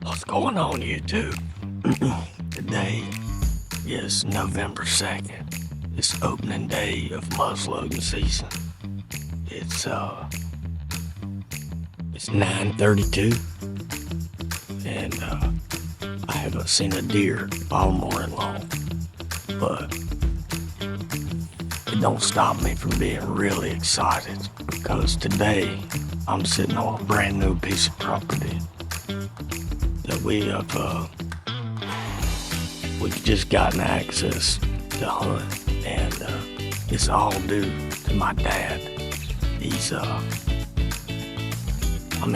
What's going on, YouTube? Today is November 2nd. It's opening day of muzzleloading season. It's 9:32, and I haven't seen a deer all morning long, but it don't stop me from being really excited because today I'm sitting on a brand new piece of property that we've just gotten access to hunt, and it's all due to my dad.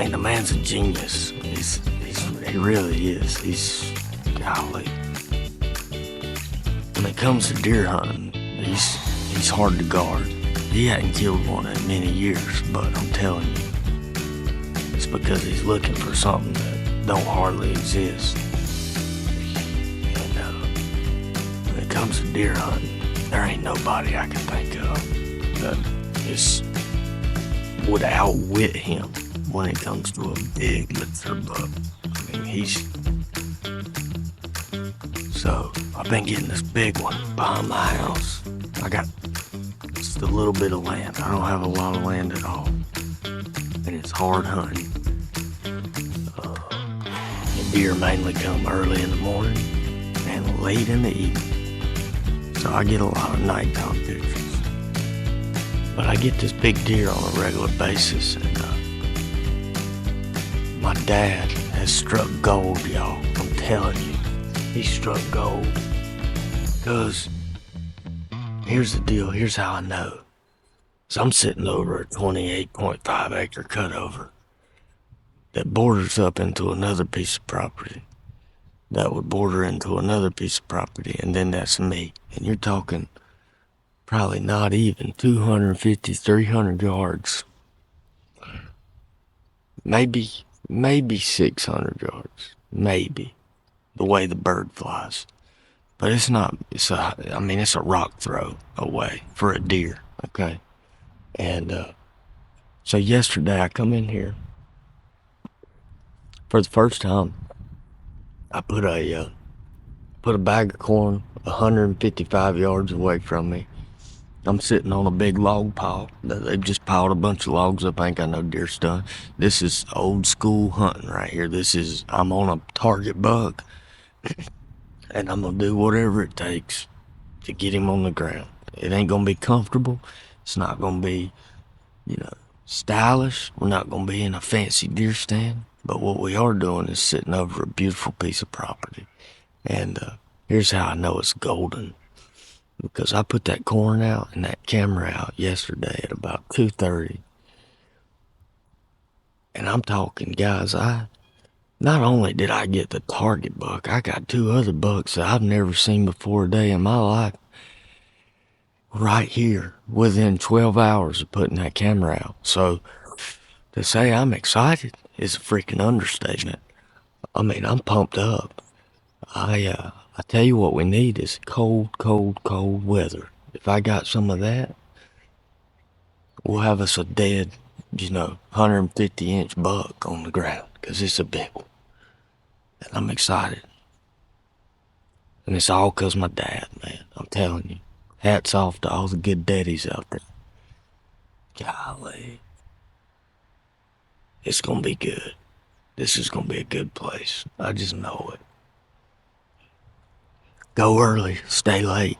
The man's a genius. He really is. Golly. When it comes to deer hunting, he's hard to guard. He hadn't killed one in many years, but I'm telling you, it's because he's looking for something that don't hardly exist. And when it comes to deer hunting, there ain't nobody I can think of that would outwit him when it comes to a big lizard buck. So I've been getting this big one behind my house. I got just a little bit of land. I don't have a lot of land at all, and it's hard hunting. The deer mainly come early in the morning and late in the evening, so I get a lot of nighttime pictures. But I get this big deer on a regular basis, and my dad has struck gold, y'all. I'm telling you, he struck gold. Because here's the deal. Here's how I know. So I'm sitting over a 28.5 acre cutover that borders up into another piece of property that would border into another piece of property, and then that's me. And you're talking probably not even 250, 300 yards. Maybe 600 yards. Maybe. The way the bird flies. But it's not, it's a rock throw away for a deer, okay? And so yesterday I come in here. For the first time, I put a bag of corn 155 yards away from me. I'm sitting on a big log pile. They've just piled a bunch of logs up. I ain't got no deer stuff. This is old school hunting right here. I'm on a target buck, and I'm gonna do whatever it takes to get him on the ground. It ain't gonna be comfortable. It's not gonna be, stylish. We're not gonna be in a fancy deer stand. But what we are doing is sitting over a beautiful piece of property. And here's how I know it's golden. Because I put that corn out and that camera out yesterday at about 2:30. And I'm talking, guys, not only did I get the target buck, I got two other bucks that I've never seen before a day in my life. Right here, within 12 hours of putting that camera out. So to say I'm excited is a freaking understatement. I'm pumped up. I tell you what we need is cold weather. If I got some of that, we'll have us a dead, 150-inch buck on the ground, because it's a big one. And I'm excited. And it's all because my dad, man. I'm telling you. Hats off to all the good daddies out there. Golly. It's gonna be good. This is gonna be a good place. I just know it. Go early, stay late.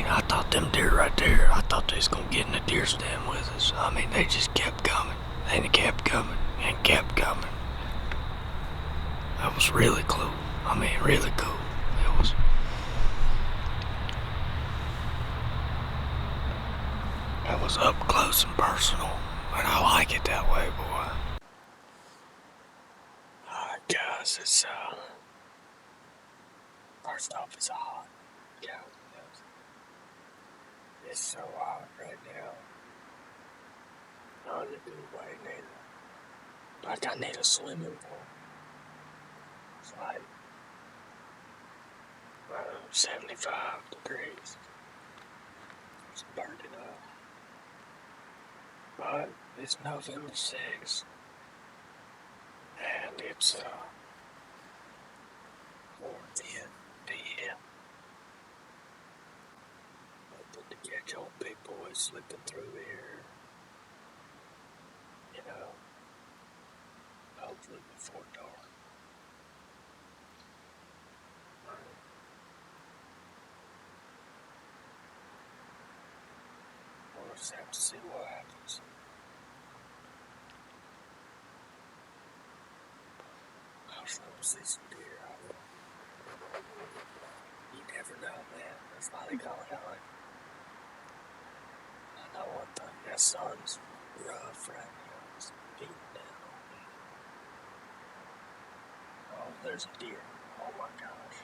I thought them deer right there, I thought they was gonna get in the deer stand with us. I mean, they just kept coming, and it kept coming, and kept coming. That was really cool. I mean, really cool. It was up close and personal, and I like it that way, boy. Alright, guys, it's, first off, it's hot. Yeah, it's so hot right now. Not in a good way, neither. Like, I need a swimming pool. It's like, 75 degrees. It's burning up. But it's November 6th. And it's, 4:10 p.m. Hoping to catch old big boys slipping through here. You know, hopefully before dark. We'll just have to see what happens. I'll see some deer. You never know, man. There's a lot going on. I know one thing, that sun's rough right now. It's beating down on me. Oh, there's a deer. Oh my gosh.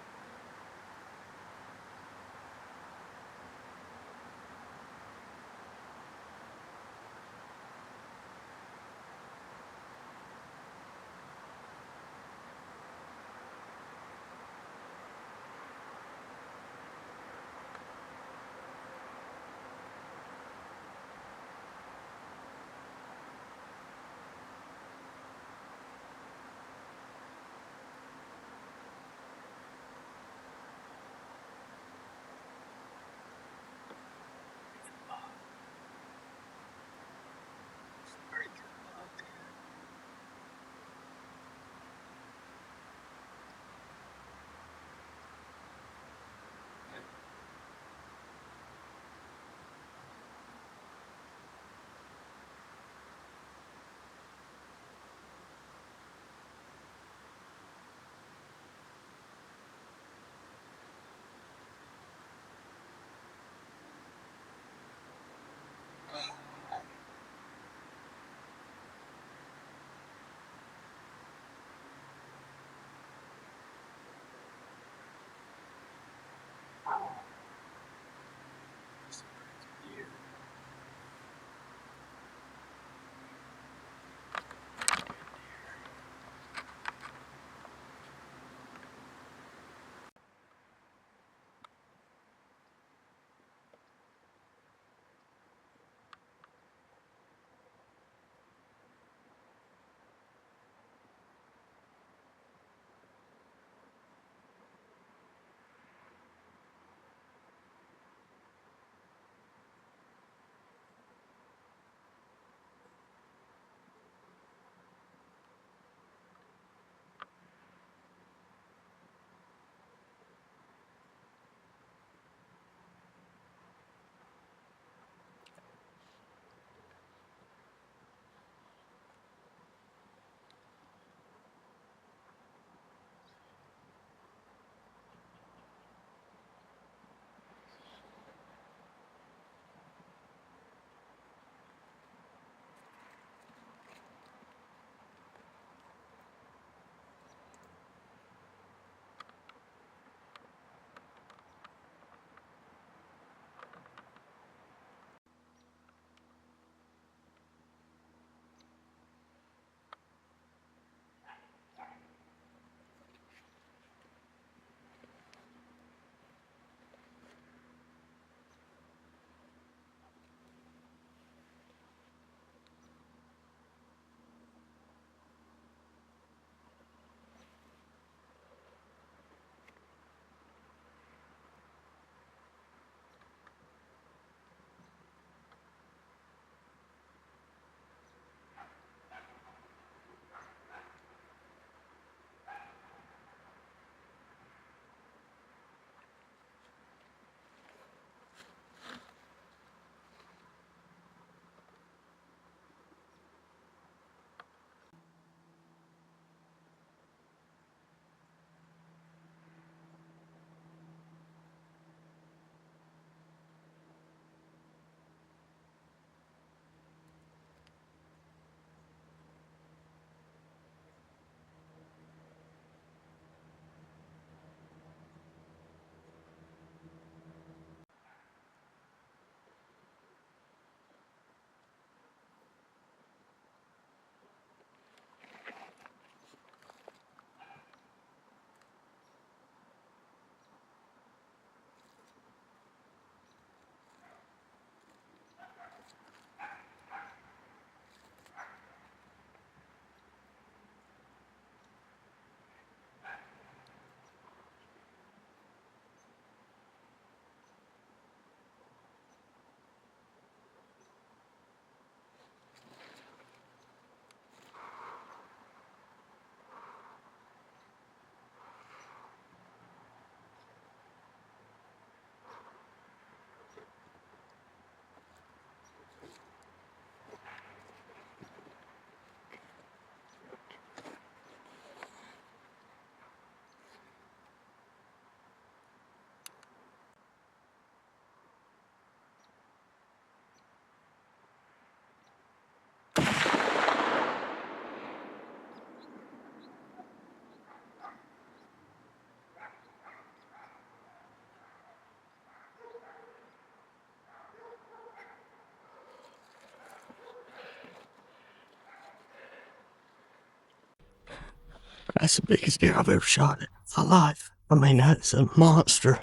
That's the biggest deer I've ever shot in my life. I mean, that's a monster.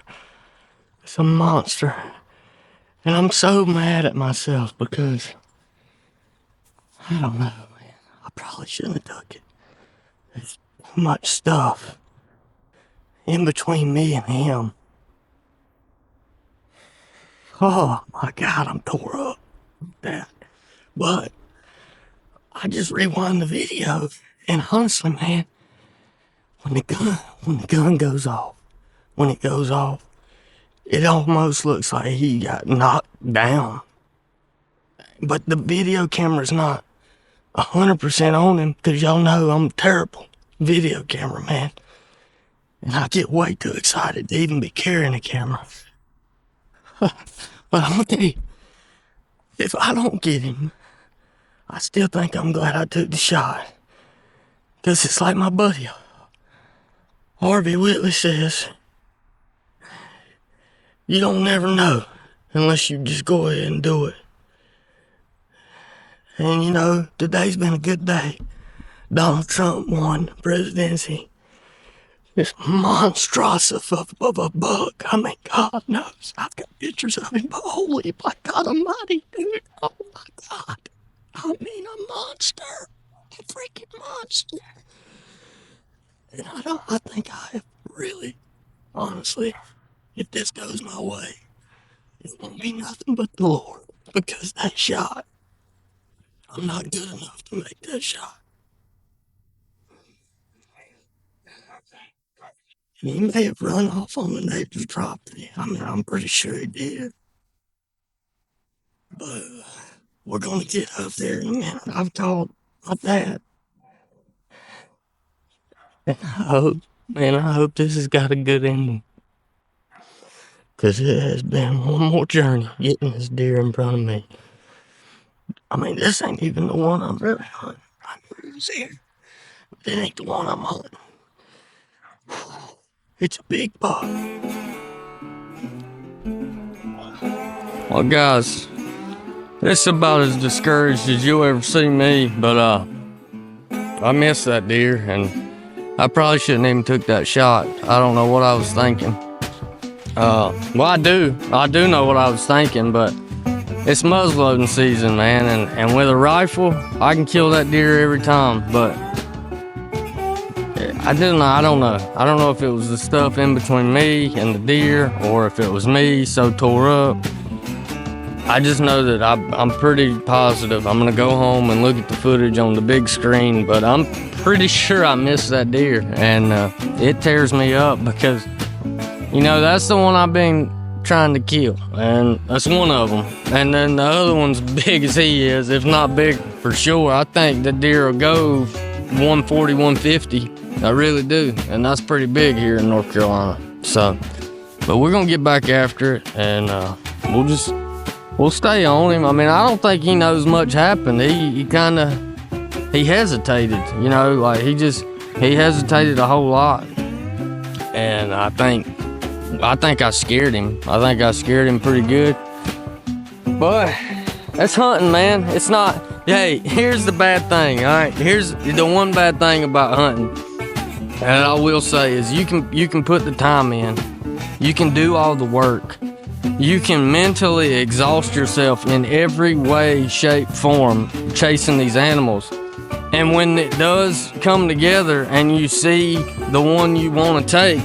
It's a monster. And I'm so mad at myself because, I don't know, man. I probably shouldn't have took it. There's too much stuff in between me and him. Oh my God, I'm tore up with that. But I just rewind the video, and honestly, man, when the gun goes off, when it goes off, it almost looks like he got knocked down. But the video camera's not 100% on him, because y'all know I'm terrible video cameraman. And I get way too excited to even be carrying a camera. But I'm gonna tell you, if I don't get him, I still think I'm glad I took the shot. Because it's like my buddy Harvey Whitley says, you don't never know unless you just go ahead and do it. And you know, today's been a good day. Donald Trump won the presidency. This monstrosity of a buck. I mean, God knows. I've got pictures of him, but holy my God almighty, dude. Oh my God. I mean, a monster. A freaking monster. And I think I have really, honestly, if this goes my way, it won't be nothing but the Lord. Because that shot, I'm not good enough to make that shot. And he may have run off on the neighbor's property. I mean, I'm pretty sure he did. But we're gonna get up there in a minute. I've called my dad. And I hope this has got a good ending. Because it has been one more journey getting this deer in front of me. I mean, this ain't even the one I'm really hunting. I knew he was here. But it ain't the one I'm hunting. It's a big buck. Well, guys, it's about as discouraged as you'll ever see me, but I missed that deer, and I probably shouldn't even took that shot. I don't know what I was thinking. Well, I do know what I was thinking, but it's muzzleloading season, man, and with a rifle, I can kill that deer every time, but I don't know. I don't know if it was the stuff in between me and the deer, or if it was me so tore up. I just know that I'm pretty positive I'm gonna go home and look at the footage on the big screen, but I'm pretty sure I missed that deer, and it tears me up because, you know, that's the one I've been trying to kill, and that's one of them. And then the other one's big as he is, if not big for sure. I think the deer will go 140, 150. I really do, and that's pretty big here in North Carolina. So, but we're gonna get back after it, and we'll stay on him. I mean, I don't think he knows much happened. He hesitated, you know, like he hesitated a whole lot. And I think I scared him. I think I scared him pretty good. But that's hunting, man. It's not, hey, here's the bad thing, all right? Here's the one bad thing about hunting. And I will say is you can put the time in. You can do all the work. You can mentally exhaust yourself in every way, shape, form, chasing these animals. And when it does come together and you see the one you want to take,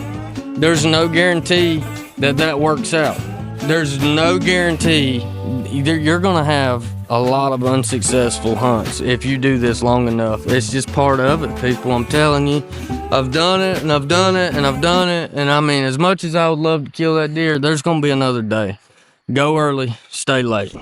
there's no guarantee that works out. There's no guarantee. You're going to have a lot of unsuccessful hunts if you do this long enough. It's just part of it, people. I'm telling you. I've done it, and I've done it, and I've done it. And I mean, as much as I would love to kill that deer, there's going to be another day. Go early, stay late.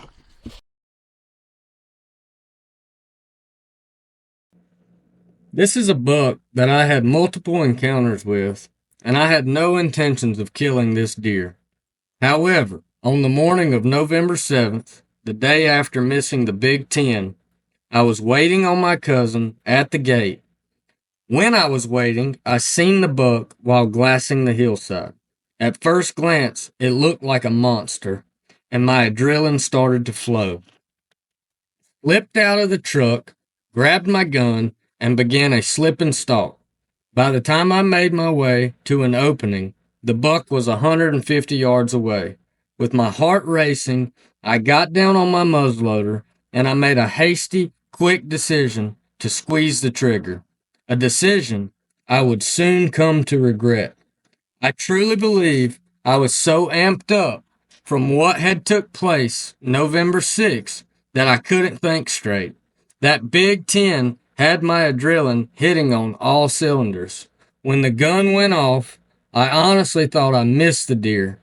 This is a buck that I had multiple encounters with, and I had no intentions of killing this deer. However, on the morning of November 7th, the day after missing the Big Ten, I was waiting on my cousin at the gate. When I was waiting, I seen the buck while glassing the hillside. At first glance, it looked like a monster, and my adrenaline started to flow. Slipped out of the truck, grabbed my gun, and began a slip and stalk. By the time I made my way to an opening, the buck was 150 yards away. With my heart racing, I got down on my muzzleloader and I made a hasty, quick decision to squeeze the trigger. A decision I would soon come to regret. I truly believe I was so amped up from what had took place November 6th that I couldn't think straight. That Big 10 had my adrenaline hitting on all cylinders. When the gun went off, I honestly thought I missed the deer.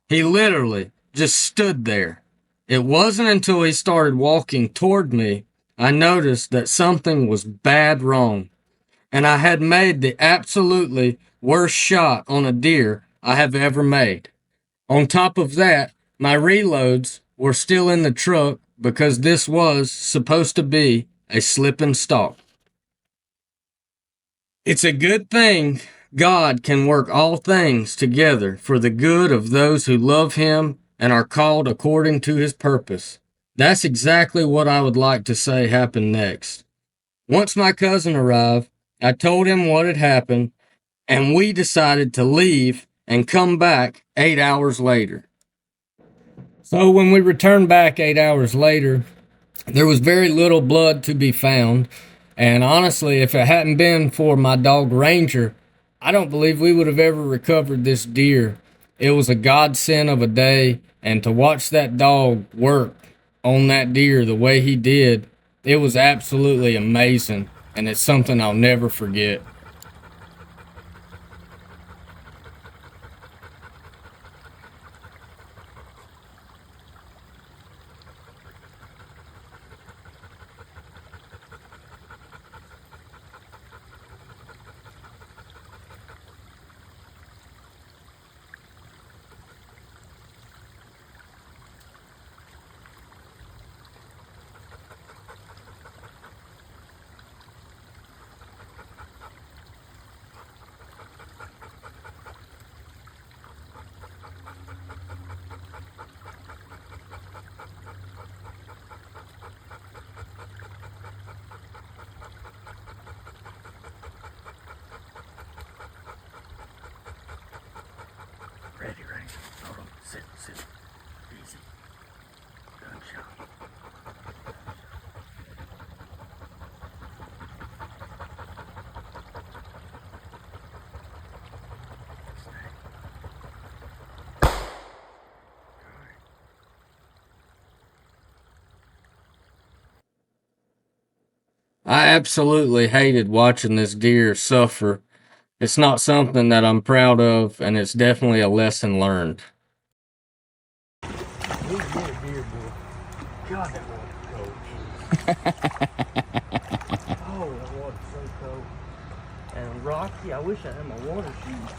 He literally just stood there. It wasn't until he started walking toward me I noticed that something was bad wrong, and I had made the absolutely worst shot on a deer I have ever made. On top of that, my reloads were still in the truck because this was supposed to be a slip and stalk. It's a good thing God can work all things together for the good of those who love Him and are called according to His purpose. That's exactly what I would like to say happened next. Once my cousin arrived, I told him what had happened, and we decided to leave and come back 8 hours later. So when we returned back 8 hours later, there was very little blood to be found. And honestly, if it hadn't been for my dog Ranger, I don't believe we would have ever recovered this deer. It was a godsend of a day, and to watch that dog work on that deer the way he did, it was absolutely amazing, and it's something I'll never forget. Ready, Ranger. Hold on. Sit. Easy. Gunshot. I absolutely hated watching this deer suffer. It's not something that I'm proud of, and it's definitely a lesson learned. We get a deer, boy. God, that water's cold. Oh, that water's so cold. And rocky, I wish I had my water shoes.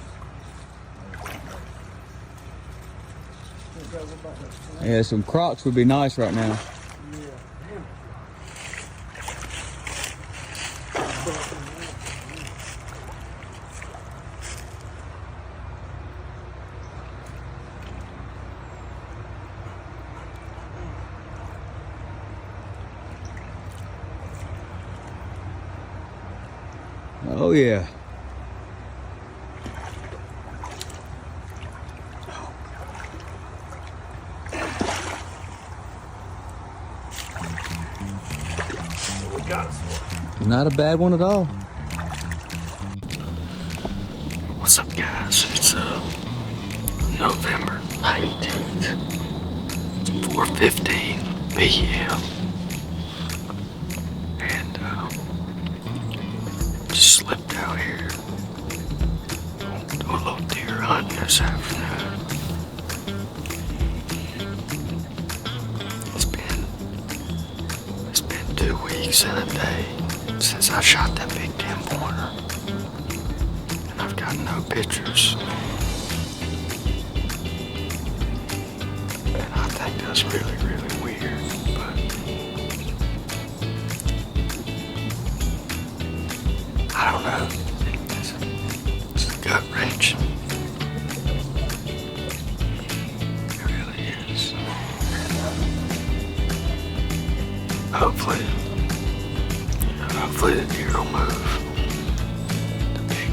Yeah, some Crocs would be nice right now. Oh yeah. Not a bad one at all. What's up, guys? It's November 19th. It's 4:15 p.m. And just slipped out here. Do a little deer hunt this afternoon. It's been 2 weeks and a day since I shot that big 10-pointer. And I've got no pictures. And I think that's really, really weird, but I don't know. It's gut wrenching. It really is. Hopefully the deer will move. The big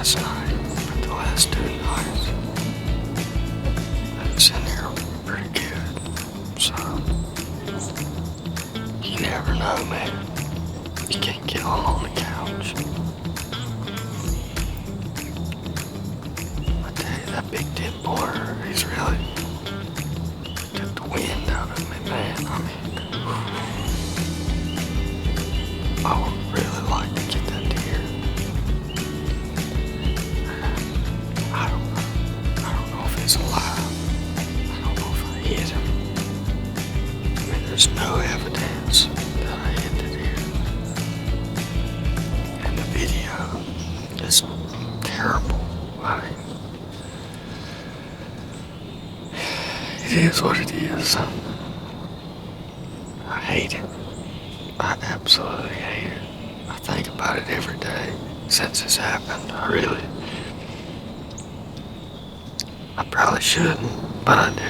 last night, but the last 2 nights, it's in here pretty good. So, you never know, man. You can't get on the couch. I tell you, that big 10-pointer, he's really took the wind out of me, man. I mean, I would really like to get that deer. I don't know if he's alive. I don't know if I hit him. I mean, there's no evidence that I hit the deer. And the video is terrible. I mean, it is what it is. I hate it. I absolutely hate it. I think about it every day since this happened. I probably shouldn't, but I do.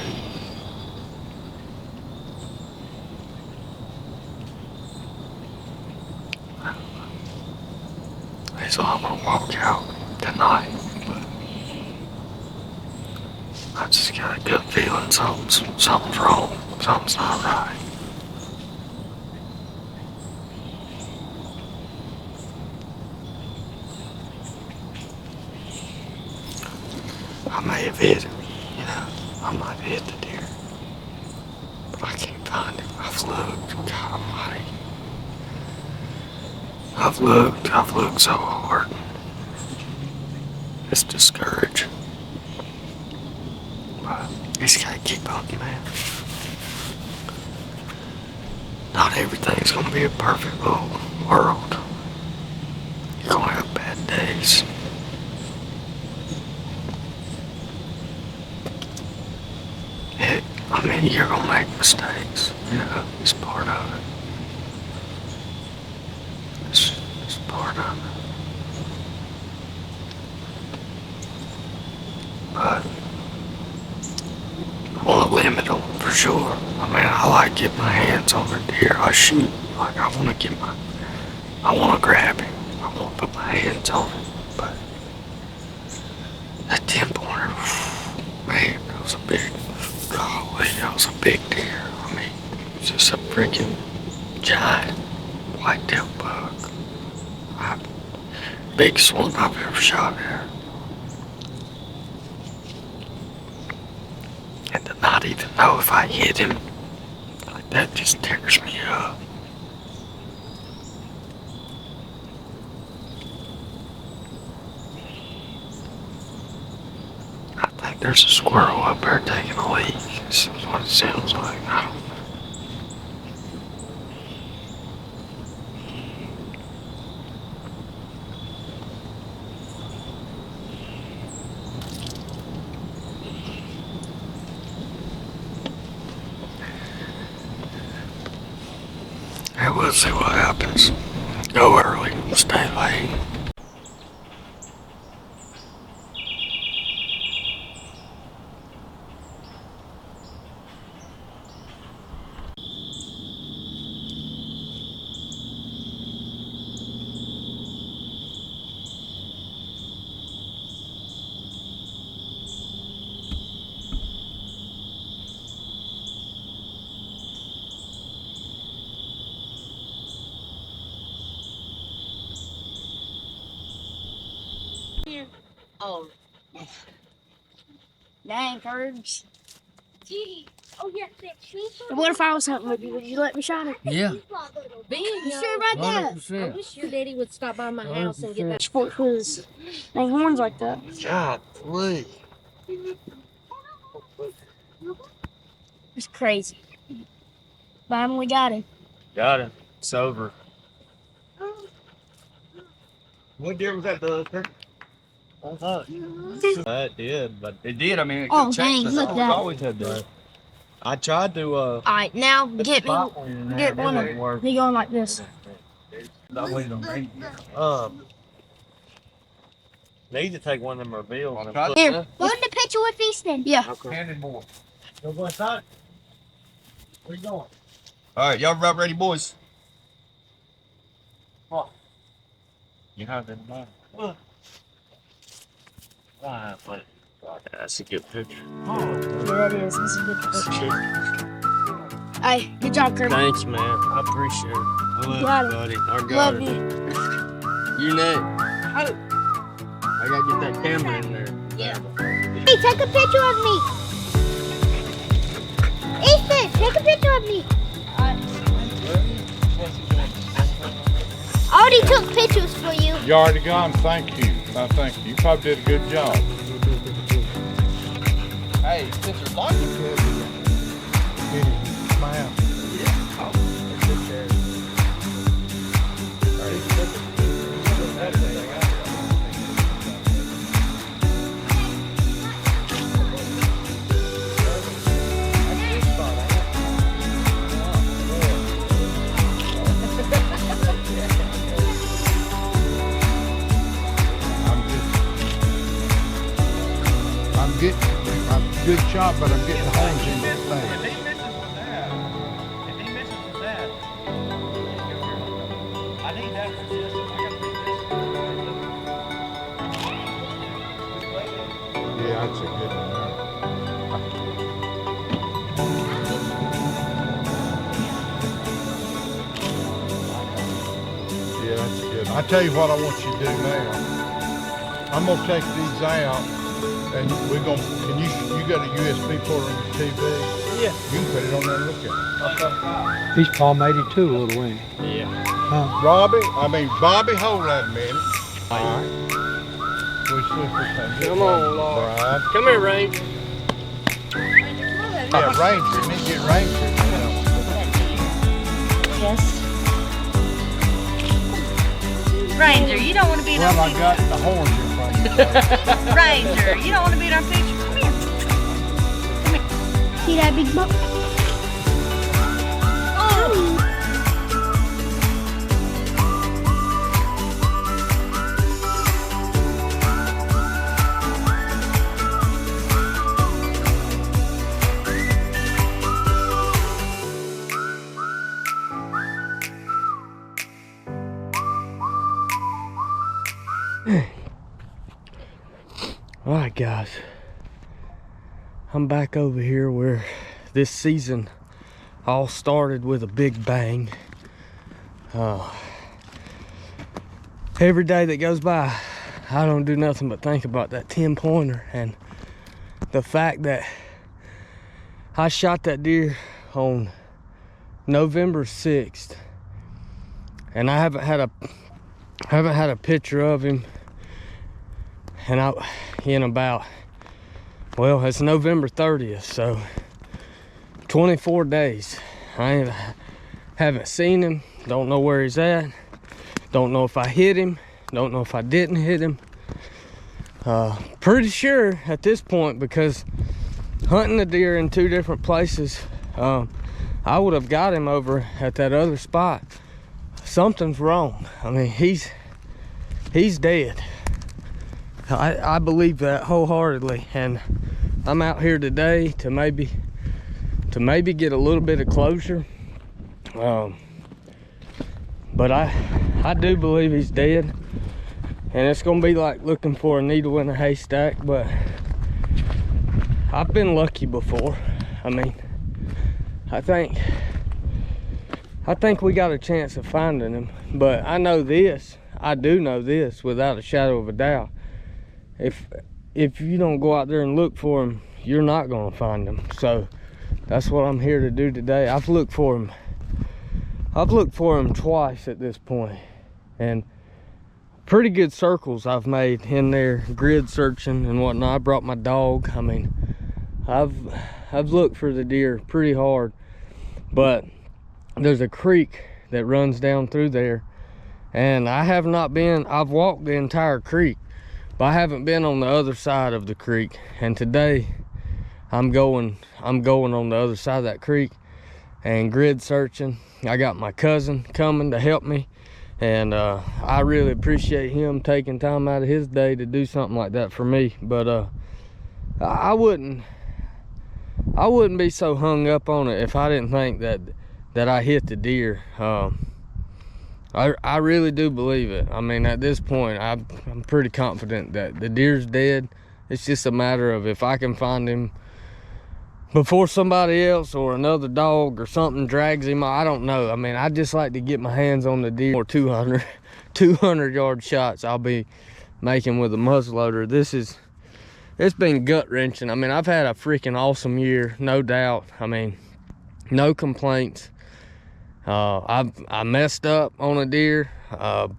So I'm gonna walk out tonight, but I just got a good feeling something's wrong. Something's not right. I may have hit him, I might have hit the deer, but I can't find him. I've looked, God almighty. I've looked so hard. It's discouraging. But he's gotta keep up, man. Not everything's gonna be a perfect little world. You're gonna have bad days. I mean, you're gonna make mistakes. It's part of it. It's part of it. But I want to limit them for sure. I mean, I like getting my hands on the deer. I shoot. Like, I want to grab him. I want to put my hands on him. But that 10-pointer, man, that was a big deer. I mean, it's just a freaking giant white-tailed buck. Biggest one I've ever shot at. And to not even know if I hit him, like that just tears me up. I think there's a squirrel up there taking a leak. This is what it sounds like. I don't know. Yeah, we'll see what happens. Go early, stay late. Oh, dang, curbs. What if I was hunting with you? Would you let me shot it? Yeah. You sure about that? 100%. I wish your daddy would stop by my house and get that. Sport with his dang horns like that. God, please. It's crazy. Finally got him. Got him. It's over. What deer was that, the turkey? That did, but it did. I mean, it Oh, could dang, change. look It's that. always had that. I tried to, All right, now get me. Get one of me going like this. Need to take one of them reveals. Here. Go in the picture with Easton. Yeah. Handed more. Go go inside. Where you going? All right, y'all about ready, boys? What? You have it in mind. That's a good picture. Yeah, that is. That's a good picture. Hey, good job, Kirby. Thanks, man. I appreciate it. I love Got you, it. buddy. I got Love it. you. You next. I gotta get that camera in there. Yeah. Hey, take a picture of me. Ethan, take a picture of me. I already took pictures for you. You already got him. Thank you. I thank you. You probably did a good job. Hey, pictures like you. Smile. I'm a good shot, but I'm getting holes in this thing. If he misses with that, I need that for this. I gotta do this. Yeah, that's a good one. Yeah, that's good. I tell you what I want you to do now. I'm gonna take these out, and we're gonna. Can you got a USB port on your TV? Yeah. You can put it on there and look at it. He's Palm 82 a little, ain't he? Yeah. Bobby, hold that a minute. All right. We see if we can get Come on, Lord. Bride. Come here, Ranger. Yeah, Ranger. You need to get Ranger. Yes. Ranger, you don't want to be in our Well, I picture. got the horns in front of you. Ranger, you don't want to be in our picture. Come here. See that big buck? All right, guys. I'm back over here where this season all started with a big bang. Every day that goes by, I don't do nothing but think about that 10-pointer and the fact that I shot that deer on November 6th, and I haven't had a picture of him, and in about, well, it's November 30th, so 24 days. I haven't seen him, don't know where he's at, don't know if I hit him, don't know if I didn't hit him. Pretty sure at this point, because hunting the deer in 2 different places, I would have got him over at that other spot. Something's wrong. I mean, he's dead. I believe that wholeheartedly, and I'm out here today to maybe get a little bit of closure. But I do believe he's dead, and it's gonna be like looking for a needle in a haystack, but I've been lucky before. I mean, I think we got a chance of finding him, but I do know this without a shadow of a doubt. If you don't go out there and look for him, you're not gonna find him. So that's what I'm here to do today. I've looked for him twice at this point, and pretty good circles I've made in there, grid searching and whatnot. I brought my dog. I mean, I've looked for the deer pretty hard, but there's a creek that runs down through there, and I've walked the entire creek, but I haven't been on the other side of the creek. And today I'm going on the other side of that creek and grid searching. I got my cousin coming to help me, and I really appreciate him taking time out of his day to do something like that for me. But I wouldn't be so hung up on it if I didn't think that I hit the deer. I really do believe it. I mean, at this point, I'm pretty confident that the deer's dead. It's just a matter of if I can find him before somebody else or another dog or something drags him. I don't know. I mean, I just like to get my hands on the deer. Or 200 yard shots I'll be making with a muzzleloader. It's been gut wrenching. I mean, I've had a freaking awesome year, no doubt. I mean, no complaints. I messed up on a deer.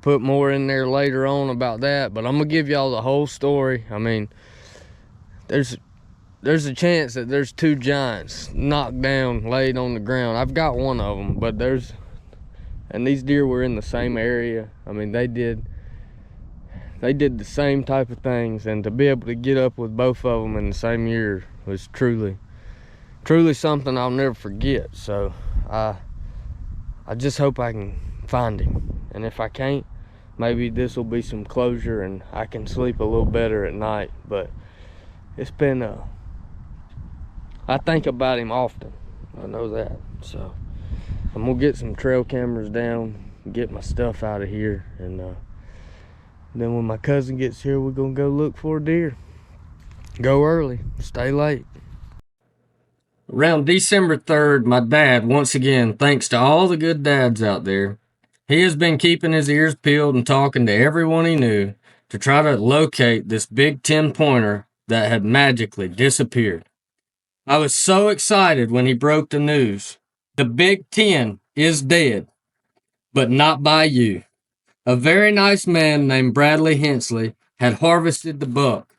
Put more in there later on about that, but I'm gonna give y'all the whole story. I mean, there's a chance that there's 2 giants knocked down, laid on the ground. I've got one of them, but and these deer were in the same area. I mean, they did the same type of things, and to be able to get up with both of them in the same year was truly something I'll never forget. So I just hope I can find him, and if I can't, maybe this will be some closure and I can sleep a little better at night. But it's been I think about him often, I know that. So I'm gonna get some trail cameras down, get my stuff out of here, and then when my cousin gets here, we're gonna go look for a deer. Go early, stay late. Around December 3rd, my dad, once again, thanks to all the good dads out there, he has been keeping his ears peeled and talking to everyone he knew to try to locate this big 10-pointer that had magically disappeared. I was so excited when he broke the news. The Big 10 is dead, but not by you. A very nice man named Bradley Hensley had harvested the buck.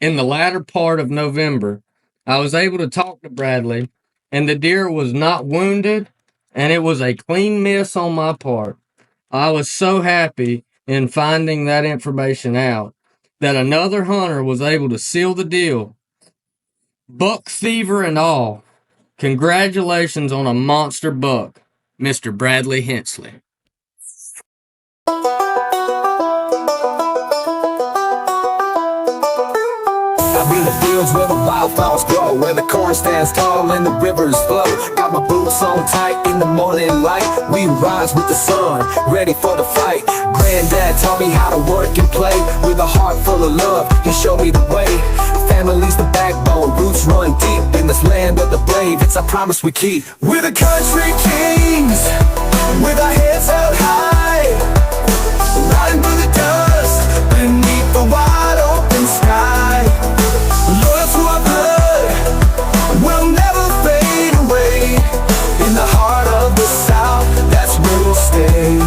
In the latter part of November, I was able to talk to Bradley, and the deer was not wounded, and it was a clean miss on my part. I was so happy in finding that information out that another hunter was able to seal the deal. Buck fever and all. Congratulations on a monster buck, Mr. Bradley Hensley. I'll be in the fields where the wildflowers grow, where the corn stands tall and the rivers flow. Got my boots on tight in the morning light. We rise with the sun, ready for the fight. Granddad taught me how to work and play. With a heart full of love, he showed me the way. Family's the backbone, roots run deep in this land of the brave. It's a promise we keep. We're the country kings, with our heads held high, riding through the dust beneath the wide open sky. Loyal to our blood, we'll never fade away. In the heart of the South, that's where we'll stay.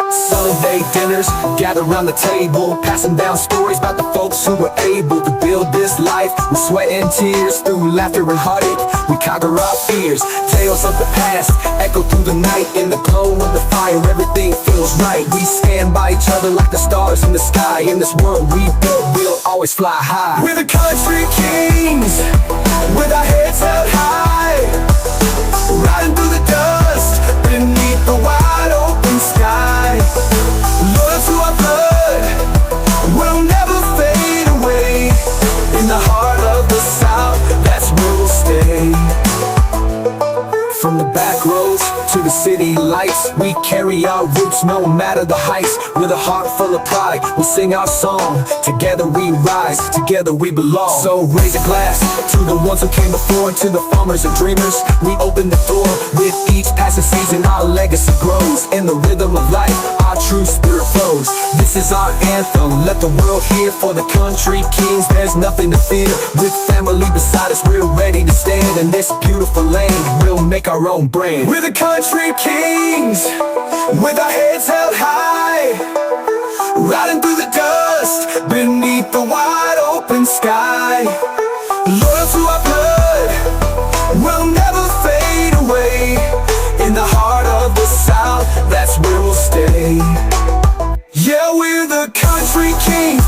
Sunday dinners, gather around the table, passing down stories about the folks who were able to build this life. With sweat and tears, through laughter and heartache, we conquer our fears. Tales of the past echo through the night. In the glow of the fire, everything feels right. We stand by each other like the stars in the sky. In this world we built, we'll always fly high. We're the country kings, with our heads held high, riding through the dust beneath the wide open sky. Loyal to our blood, we'll never fade away. In the heart of the South, that's where we'll stay. From the back roads to the city lights, we carry our roots no matter the heights. With a heart full of pride, we'll sing our song. Together we rise, together we belong. So raise a glass to the ones who came before, and to the farmers and dreamers. We open the door, with each passing season our legacy grows. In the rhythm of life, our true spirit flows. This is our anthem, let the world hear. For the country kings, there's nothing to fear. With family beside us, we're ready to stand. In this beautiful land, we'll make our own brand. We're the country kings, with our heads held high, riding through the dust beneath the wide open sky. Loyal to our blood, we'll never fade away. In the heart of the South, that's where we'll stay. Yeah, we're the country kings,